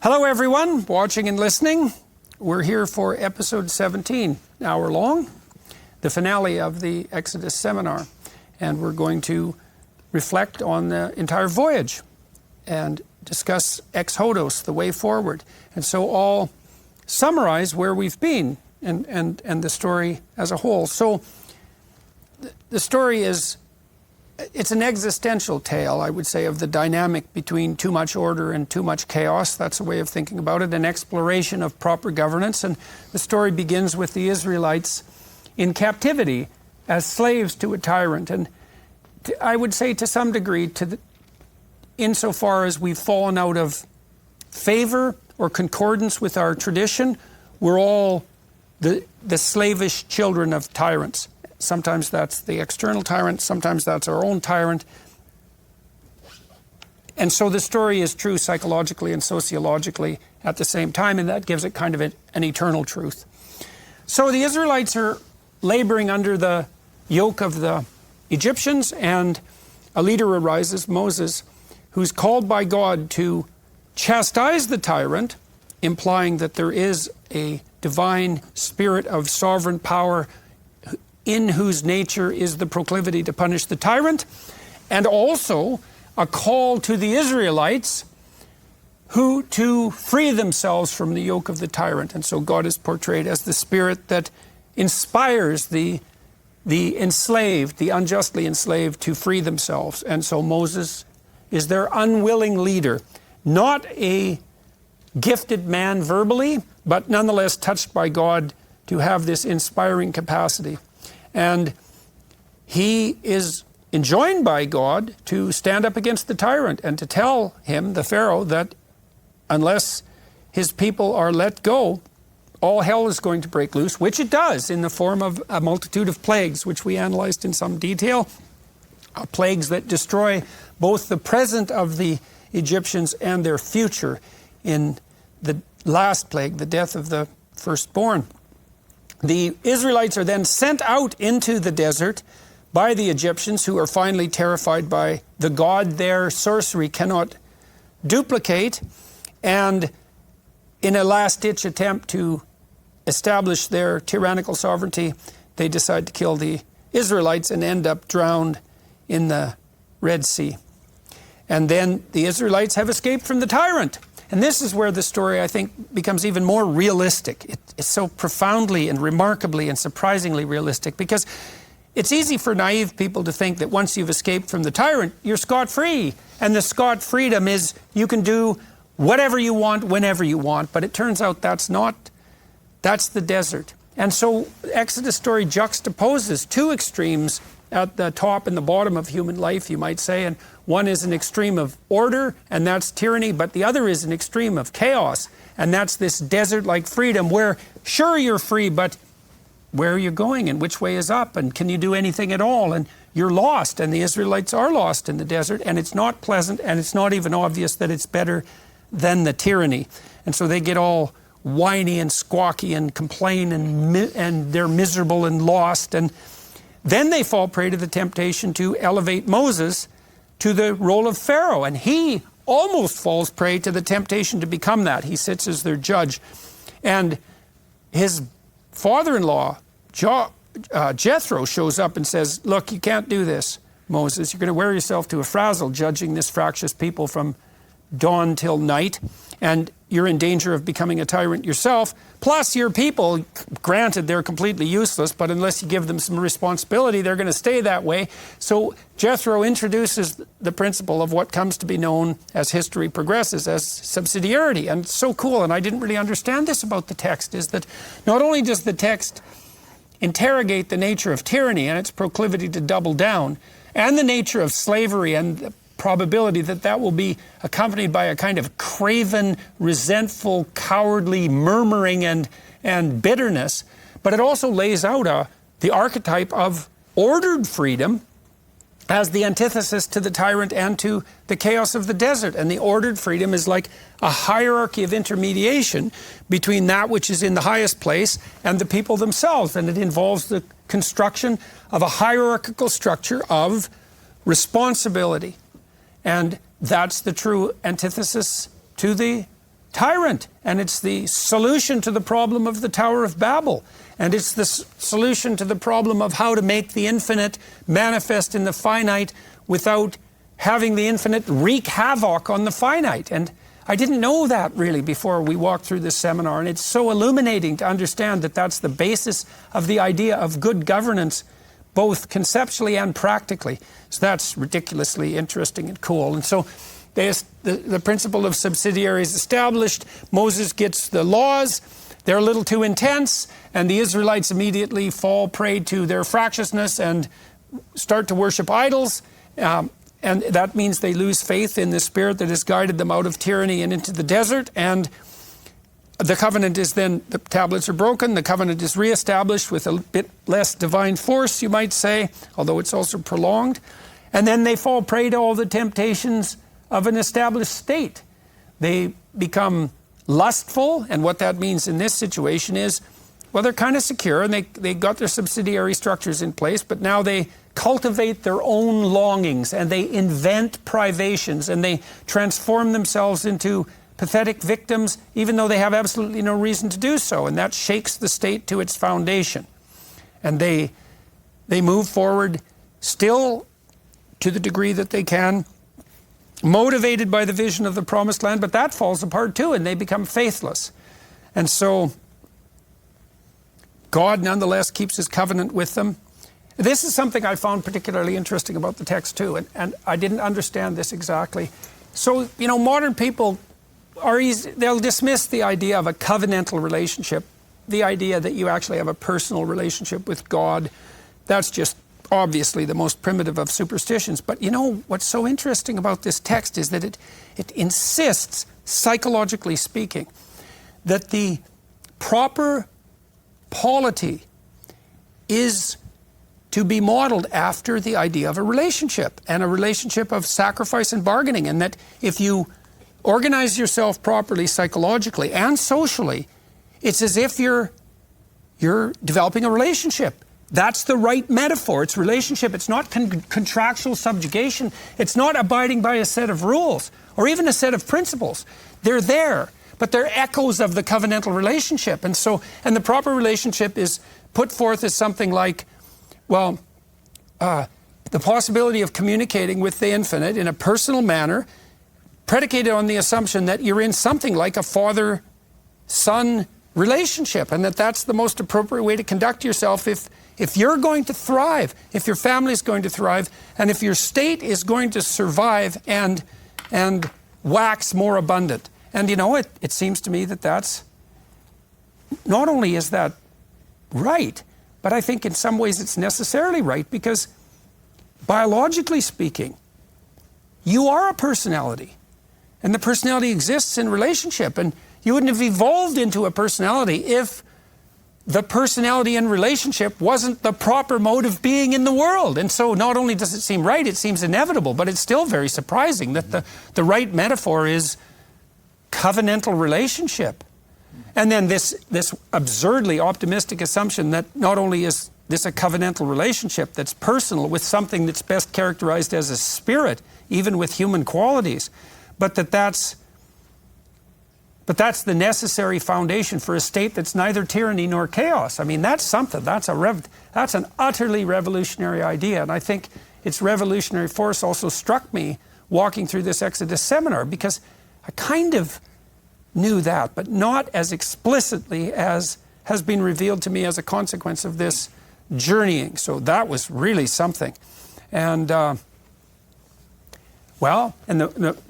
Hello everyone, watching and listening. We're here for episode 17, an hour long, the finale of the Exodus seminar. And we're going to reflect on the entire voyage and discuss ex hodos, the way forward. And so I'll summarize where we've been and the story as a whole. So the story is, it's an existential tale, I would say, of the dynamic between too much order and too much chaos. That's a way of thinking about it, an exploration of proper governance. And the story begins with the Israelites in captivity as slaves to a tyrant. And I would say to some degree, insofar as we've fallen out of favor or concordance with our tradition, we're all the slavish children of tyrants. Sometimes that's the external tyrant, sometimes that's our own tyrant. And so the story is true psychologically and sociologically at the same time, and that gives it kind of an eternal truth. So the Israelites are laboring under the yoke of the Egyptians, and a leader arises, Moses, who's called by God to chastise the tyrant, implying that there is a divine spirit of sovereign power in whose nature is the proclivity to punish the tyrant, and also a call to the Israelites who to free themselves from the yoke of the tyrant. And so God is portrayed as the spirit that inspires the enslaved, the unjustly enslaved, to free themselves. And so Moses is their unwilling leader, not a gifted man verbally, but nonetheless touched by God to have this inspiring capacity. And he is enjoined by God to stand up against the tyrant and to tell him, the Pharaoh, that unless his people are let go, all hell is going to break loose, which it does in the form of a multitude of plagues, which we analyzed in some detail, plagues that destroy both the present of the Egyptians and their future in the last plague, the death of the firstborn. The Israelites are then sent out into the desert by the Egyptians, who are finally terrified by the God their sorcery cannot duplicate. And in a last-ditch attempt to establish their tyrannical sovereignty, they decide to kill the Israelites and end up drowned in the Red Sea. And then the Israelites have escaped from the tyrant. And this is where the story, I think, becomes even more realistic. It's so profoundly and remarkably and surprisingly realistic, because it's easy for naive people to think that once you've escaped from the tyrant, you're scot-free. And the scot-freedom is you can do whatever you want, whenever you want. But it turns out that's the desert. And so Exodus story juxtaposes two extremes at the top and the bottom of human life, you might say. And one is an extreme of order, and that's tyranny, but the other is an extreme of chaos, and that's this desert-like freedom where, sure, you're free, but where are you going, and which way is up, and can you do anything at all? And you're lost, and the Israelites are lost in the desert, and it's not pleasant, and it's not even obvious that it's better than the tyranny. And so they get all whiny and squawky and complain, and they're miserable and lost, and then they fall prey to the temptation to elevate Moses to the role of Pharaoh, and he almost falls prey to the temptation to become that. He sits as their judge. And his father-in-law, Jethro, shows up and says, look, you can't do this, Moses. You're going to wear yourself to a frazzle judging this fractious people from dawn till night, and you're in danger of becoming a tyrant yourself. Plus, your people, granted, they're completely useless, but unless you give them some responsibility, they're going to stay that way. So Jethro introduces the principle of what comes to be known as history progresses as subsidiarity. And it's so cool, and I didn't really understand this about the text, is that not only does the text interrogate the nature of tyranny and its proclivity to double down, and the nature of slavery and the probability that that will be accompanied by a kind of craven, resentful, cowardly murmuring and bitterness, but it also lays out the archetype of ordered freedom as the antithesis to the tyrant and to the chaos of the desert. And the ordered freedom is like a hierarchy of intermediation between that which is in the highest place and the people themselves. And it involves the construction of a hierarchical structure of responsibility. And that's the true antithesis to the tyrant, and it's the solution to the problem of the Tower of Babel, and it's the solution to the problem of how to make the infinite manifest in the finite without having the infinite wreak havoc on the finite. And I didn't know that really before we walked through this seminar, and it's so illuminating to understand that that's the basis of the idea of good governance, both conceptually and practically. So that's ridiculously interesting and cool. And so the principle of subsidiarity is established. Moses gets the laws. They're a little too intense, and the Israelites immediately fall prey to their fractiousness and start to worship idols. And that means they lose faith in the spirit that has guided them out of tyranny and into the desert. And the covenant is then, the tablets are broken, the covenant is reestablished with a bit less divine force, you might say, although it's also prolonged. And then they fall prey to all the temptations of an established state. They become lustful, and what that means in this situation is, well, they're kind of secure, and they got their subsidiary structures in place, but now they cultivate their own longings, and they invent privations, and they transform themselves into pathetic victims, even though they have absolutely no reason to do so, and that shakes the state to its foundation. And they move forward still to the degree that they can, motivated by the vision of the promised land, but that falls apart too, and they become faithless. And so God nonetheless keeps his covenant with them. This is something I found particularly interesting about the text too, and I didn't understand this exactly. So, you know, modern people they'll dismiss the idea of a covenantal relationship, the idea that you actually have a personal relationship with God. That's just obviously the most primitive of superstitions. But you know, what's so interesting about this text is that it insists, psychologically speaking, that the proper polity is to be modeled after the idea of a relationship, and a relationship of sacrifice and bargaining, and that if you organize yourself properly psychologically and socially, it's as if you're developing a relationship. That's the right metaphor. It's relationship. It's not contractual subjugation. It's not abiding by a set of rules or even a set of principles. They're there, but they're echoes of the covenantal relationship. And the proper relationship is put forth as something like, well, the possibility of communicating with the infinite in a personal manner, predicated on the assumption that you're in something like a father-son relationship, and that's the most appropriate way to conduct yourself if you're going to thrive, if your family is going to thrive, and if your state is going to survive and wax more abundant. And you know, it seems to me that's not only is that right, but I think in some ways it's necessarily right, because biologically speaking, you are a personality, and the personality exists in relationship, and you wouldn't have evolved into a personality if the personality in relationship wasn't the proper mode of being in the world. And so not only does it seem right, it seems inevitable, but it's still very surprising that the right metaphor is covenantal relationship. And then this absurdly optimistic assumption that not only is this a covenantal relationship that's personal with something that's best characterized as a spirit, even with human qualities, but that's the necessary foundation for a state that's neither tyranny nor chaos. I mean, that's something. That's an utterly revolutionary idea. And I think its revolutionary force also struck me walking through this Exodus seminar, because I kind of knew that, but not as explicitly as has been revealed to me as a consequence of this journeying. So that was really something. And the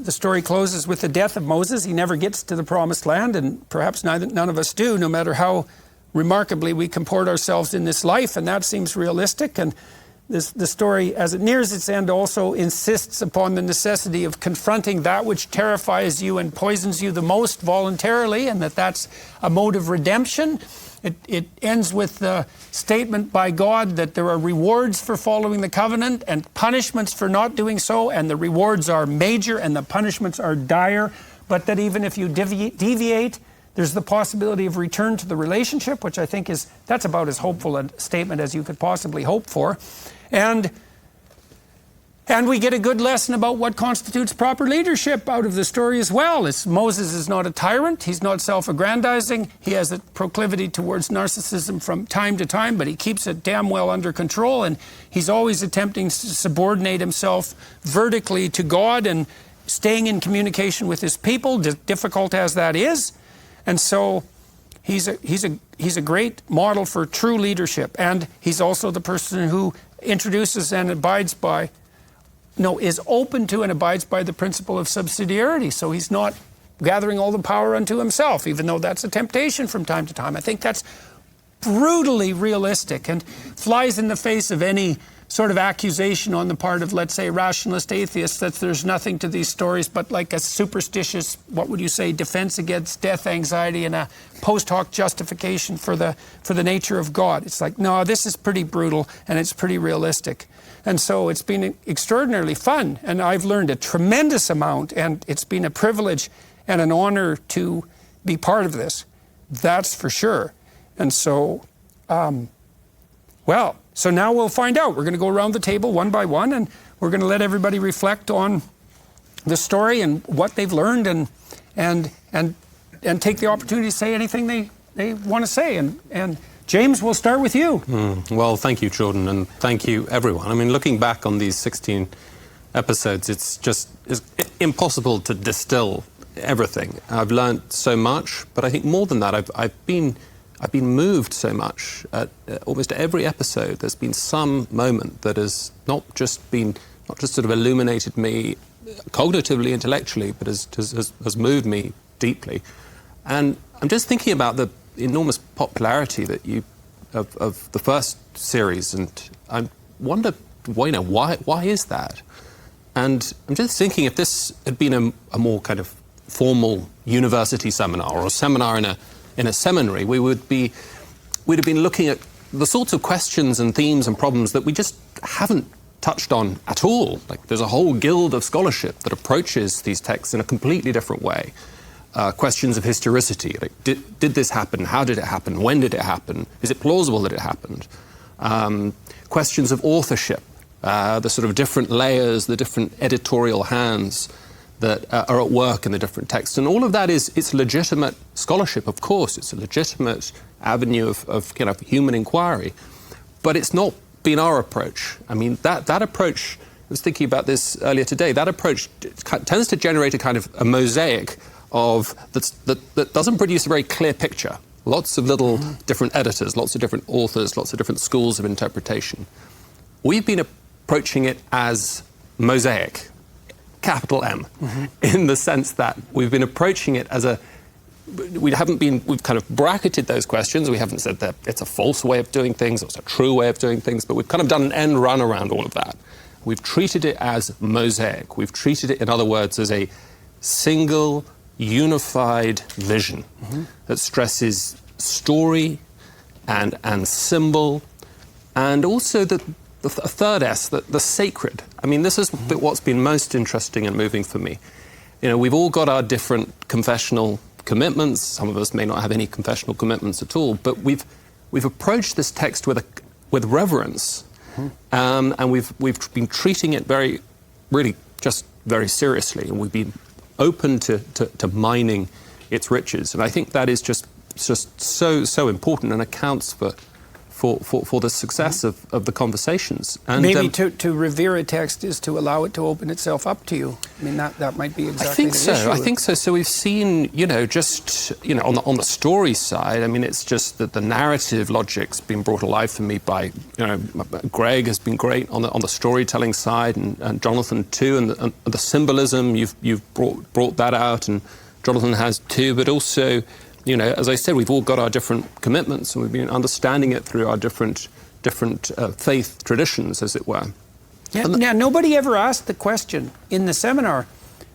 story closes with the death of Moses. He never gets to the promised land, and perhaps none of us do, no matter how remarkably we comport ourselves in this life, and that seems realistic. And the story, as it nears its end, also insists upon the necessity of confronting that which terrifies you and poisons you the most voluntarily, and that's a mode of redemption. It ends with the statement by God that there are rewards for following the covenant and punishments for not doing so, and the rewards are major and the punishments are dire, but that even if you deviate, there's the possibility of return to the relationship, which I think that's about as hopeful a statement as you could possibly hope for. And And we get a good lesson about what constitutes proper leadership out of the story as well. Moses is not a tyrant. He's not self-aggrandizing. He has a proclivity towards narcissism from time to time, but he keeps it damn well under control. And he's always attempting to subordinate himself vertically to God and staying in communication with his people, difficult as that is. And so he's a great model for true leadership. And he's also the person who introduces and abides by, is open to and abides by the principle of subsidiarity. So he's not gathering all the power unto himself, even though that's a temptation from time to time. I think that's brutally realistic and flies in the face of any sort of accusation on the part of, let's say, rationalist atheists that there's nothing to these stories but like a superstitious, what would you say, defense against death anxiety and a post hoc justification for the nature of God. It's like, no, this is pretty brutal and it's pretty realistic. And so it's been extraordinarily fun, and I've learned a tremendous amount, and it's been a privilege and an honor to be part of this. That's for sure. And so, so now we'll find out. We're going to go around the table one by one, and we're going to let everybody reflect on the story and what they've learned, and take the opportunity to say anything they want to say. And James, we'll start with you. Well, thank you, Jordan, and thank you, everyone. I mean, looking back on these 16 episodes, it's impossible to distill everything. I've learned so much, but I think more than that, I've been moved so much. At almost every episode, there's been some moment that has not just sort of illuminated me cognitively, intellectually, but has moved me deeply. And I'm just thinking about the enormous popularity that of the first series, and I wonder, why is that? And I'm just thinking, if this had been a more kind of formal university seminar or a seminar in a seminary, we'd have been looking at the sorts of questions and themes and problems that we just haven't touched on at all. Like, there's a whole guild of scholarship that approaches these texts in a completely different way. Questions of historicity, like did this happen? How did it happen? When did it happen? Is it plausible that it happened? Questions of authorship, the sort of different layers, the different editorial hands that are at work in the different texts. And all of that it's legitimate scholarship, of course. It's a legitimate avenue of kind of human inquiry. But it's not been our approach. I mean, that approach, I was thinking about this earlier today, that approach tends to generate a kind of a mosaic that doesn't produce a very clear picture. Lots of little different editors, lots of different authors, lots of different schools of interpretation. We've been approaching it as mosaic, capital M, in the sense that we've been approaching it as we've kind of bracketed those questions. We haven't said that it's a false way of doing things, or it's a true way of doing things, but we've kind of done an end run around all of that. We've treated it as mosaic. We've treated it, in other words, as a single, unified vision that stresses story and symbol, and also the third S, the sacred. I mean, this is what's been most interesting and moving for me. We've all got our different confessional commitments. Some of us may not have any confessional commitments at all, but we've approached this text with reverence, and we've been treating it really just very seriously, and we've been open to mining its riches. And I think that is just so important and accounts for the success of the conversations. And maybe to revere a text is to allow it to open itself up to you. I mean, that might be exactly the issue. I think so. So we've seen, on the story side, I mean, it's just that the narrative logic's been brought alive for me by, Greg has been great on the storytelling side, and Jonathan too, and the symbolism, you've brought that out, and Jonathan has too, but also, as I said, we've all got our different commitments, and we've been understanding it through our different faith traditions, as it were. Yeah, now, nobody ever asked the question in the seminar,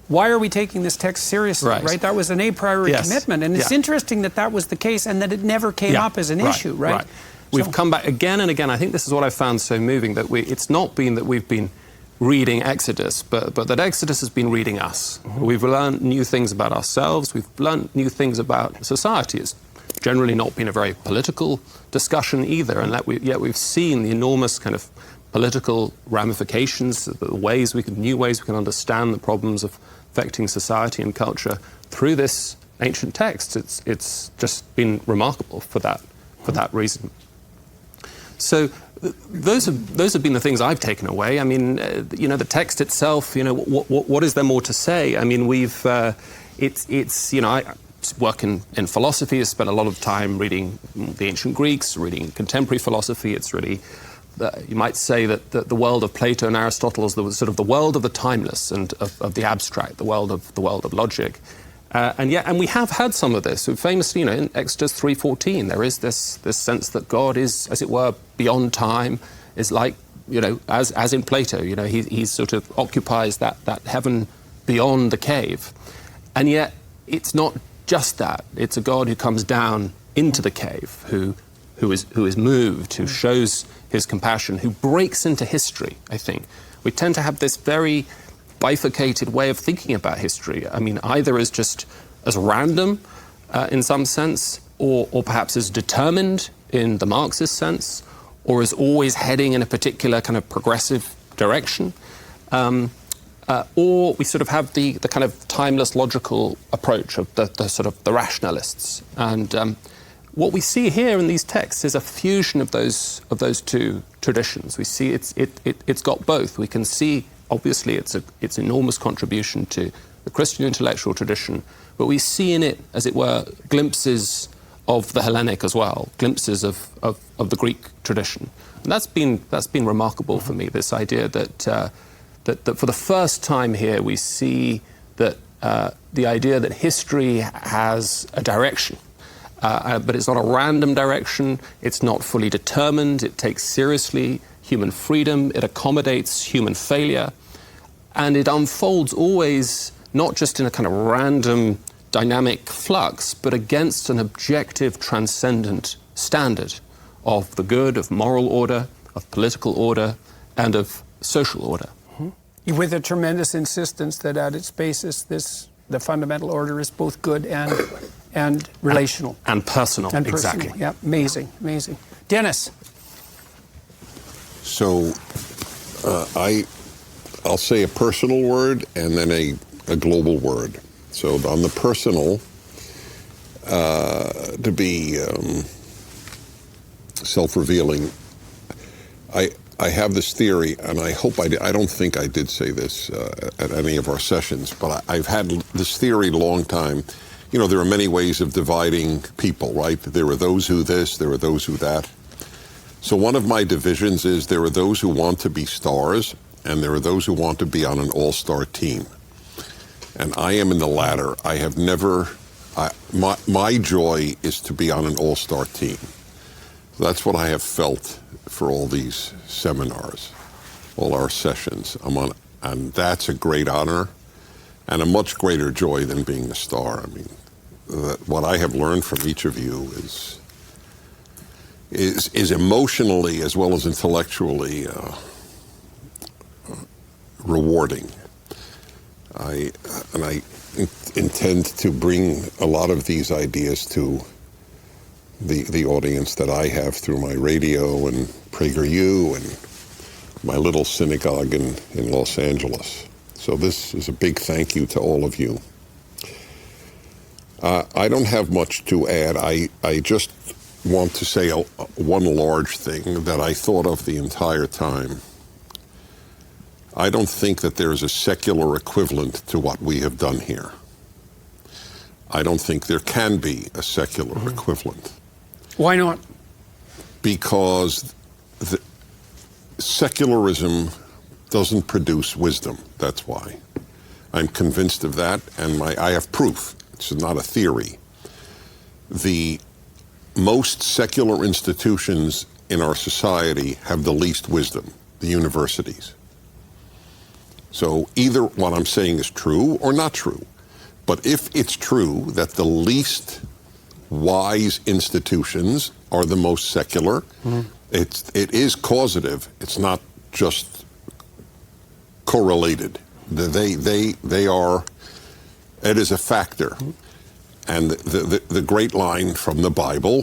why are we taking this text seriously, right? That was an a priori commitment, and it's interesting that was the case and that it never came up as an issue, right? We've come back again and again. I think this is what I found so moving, that it's not been that we've been reading Exodus, but that Exodus has been reading us. We've learned new things about ourselves. We've learned new things about society. It's generally not been a very political discussion either, and yet we've seen the enormous kind of political ramifications, new ways we can understand the problems of affecting society and culture through this ancient text. It's just been remarkable for that reason. So those have been the things I've taken away. I mean, the text itself. What is there more to say? I mean, I work in philosophy. I spent a lot of time reading the ancient Greeks, reading contemporary philosophy. It's really, you might say that the world of Plato and Aristotle is the world of the timeless and of the abstract, the world of logic. And we have had some of this. So famously, in Exodus 3:14, there is this sense that God is, as it were, beyond time. Is like, as in Plato, he sort of occupies that heaven beyond the cave. And yet, it's not just that. It's a God who comes down into the cave, who is moved, who shows his compassion, who breaks into history. I think we tend to have this very bifurcated way of thinking about history. I mean, either as random in some sense, or perhaps as determined in the Marxist sense, or as always heading in a particular kind of progressive direction, or we sort of have the kind of timeless logical approach of the rationalists. And what we see here in these texts is a fusion of those two traditions. We see it's got both. We can see, obviously, it's enormous contribution to the Christian intellectual tradition, but we see in it, as it were, glimpses of the Hellenic as well, glimpses of the Greek tradition. And that's been remarkable for me, this idea that for the first time here we see that the idea that history has a direction, but it's not a random direction, it's not fully determined, it takes seriously human freedom, it accommodates human failure, and it unfolds always not just in a kind of random dynamic flux, but against an objective, transcendent standard of the good, of moral order, of political order, and of social order. Mm-hmm. With a tremendous insistence that at its basis, the fundamental order is both good and relational. And personal, and exactly. Personal. Yeah, amazing. Dennis. So I'll say a personal word and then a global word. So on the personal, to be self-revealing, I have this theory, and I hope I don't think I did say this at any of our sessions, but I've had this theory a long time. There are many ways of dividing people, right? There are those who this, there are those who that. So one of my divisions is there are those who want to be stars, and there are those who want to be on an all-star team. And I am in the latter. I have never, my joy is to be on an all-star team. So that's what I have felt for all these seminars, all our sessions. And that's a great honor and a much greater joy than being a star. I mean, what I have learned from each of you is emotionally as well as intellectually rewarding. I intend to bring a lot of these ideas to the audience that I have through my radio and PragerU and my little synagogue in Los Angeles. So this is a big thank you to all of you. I don't have much to add. I just want to say one large thing that I thought of the entire time. I don't think that there's a secular equivalent to what we have done here. I don't think there can be a secular equivalent. Why not? Because secularism doesn't produce wisdom. That's why. I'm convinced of that, and I have proof. It's not a theory. The most secular institutions in our society have the least wisdom, the universities. So either what I'm saying is true or not true. But if it's true that the least wise institutions are the most secular, it is causative. It's not just correlated. They are, it is a factor. And the great line from the Bible,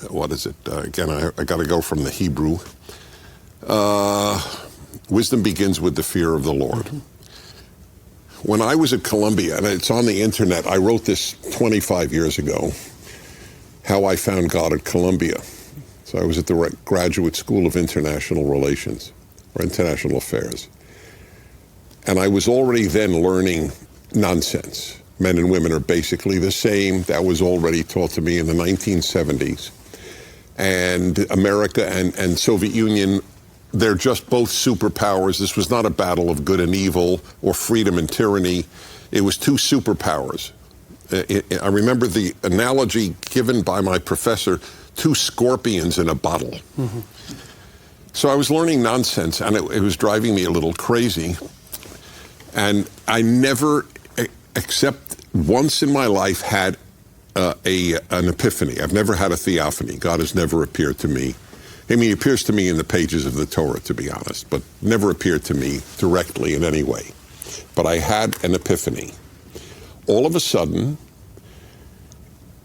what is it? Again, I got to go from the Hebrew. Wisdom begins with the fear of the Lord. When I was at Columbia, and it's on the internet, I wrote this 25 years ago, how I found God at Columbia. So I was at the Graduate School of International Relations, or International Affairs. And I was already then learning nonsense. Men and women are basically the same. That was already taught to me in the 1970s. And America and Soviet Union, they're just both superpowers. This was not a battle of good and evil or freedom and tyranny. It was two superpowers. I remember the analogy given by my professor, two scorpions in a bottle. So I was learning nonsense, and it was driving me a little crazy. And I never, except once in my life, had an epiphany. I've never had a theophany. God has never appeared to me. I mean, he appears to me in the pages of the Torah, to be honest, but never appeared to me directly in any way. But I had an epiphany. All of a sudden,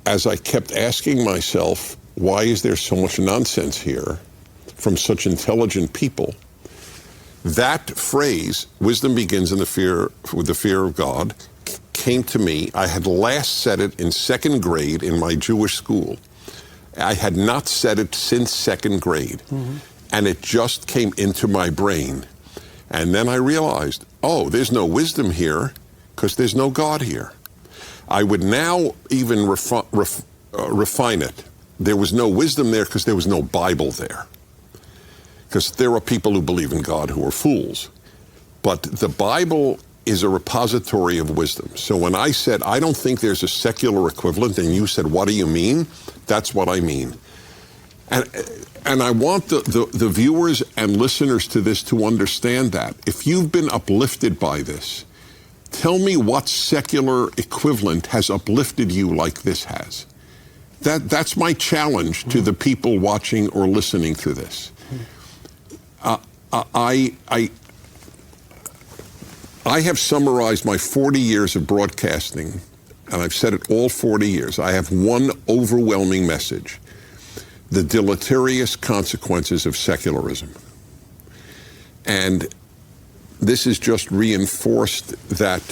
as I kept asking myself, why is there so much nonsense here from such intelligent people? That phrase, wisdom begins with the fear of God, came to me. I had last said it in second grade in my Jewish school. I had not said it since second grade. And it just came into my brain. And then I realized, oh, there's no wisdom here because there's no God here. I would now even refine it. There was no wisdom there because there was no Bible there. Because there are people who believe in God who are fools. But the Bible is a repository of wisdom. So when I said, I don't think there's a secular equivalent, and you said, what do you mean? That's what I mean. And I want the viewers and listeners to this to understand that. If you've been uplifted by this, tell me what secular equivalent has uplifted you like this has. That's my challenge to the people watching or listening to this. I have summarized my 40 years of broadcasting, and I've said it all 40 years. I have one overwhelming message: the deleterious consequences of secularism. And this has just reinforced that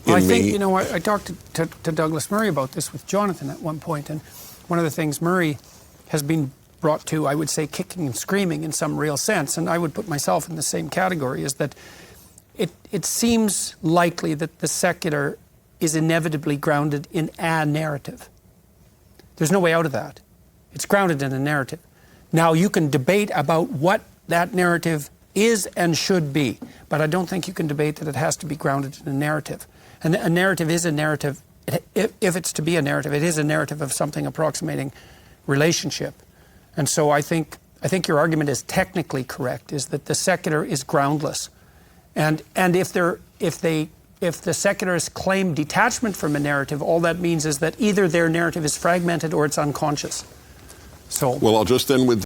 in me. I think, you know, I talked to Douglas Murray about this with Jonathan at one point, and one of the things Murray has been brought to, I would say, kicking and screaming in some real sense, and I would put myself in the same category, is that it seems likely that the secular is inevitably grounded in a narrative. There's no way out of that. It's grounded in a narrative. Now, you can debate about what that narrative is and should be, but I don't think you can debate that it has to be grounded in a narrative. And a narrative is a narrative. If it's to be a narrative, it is a narrative of something approximating relationship. And so I think your argument is technically correct, is that the secular is groundless. And if the secularists claim detachment from a narrative, all that means is that either their narrative is fragmented or it's unconscious. So, well, I'll just end with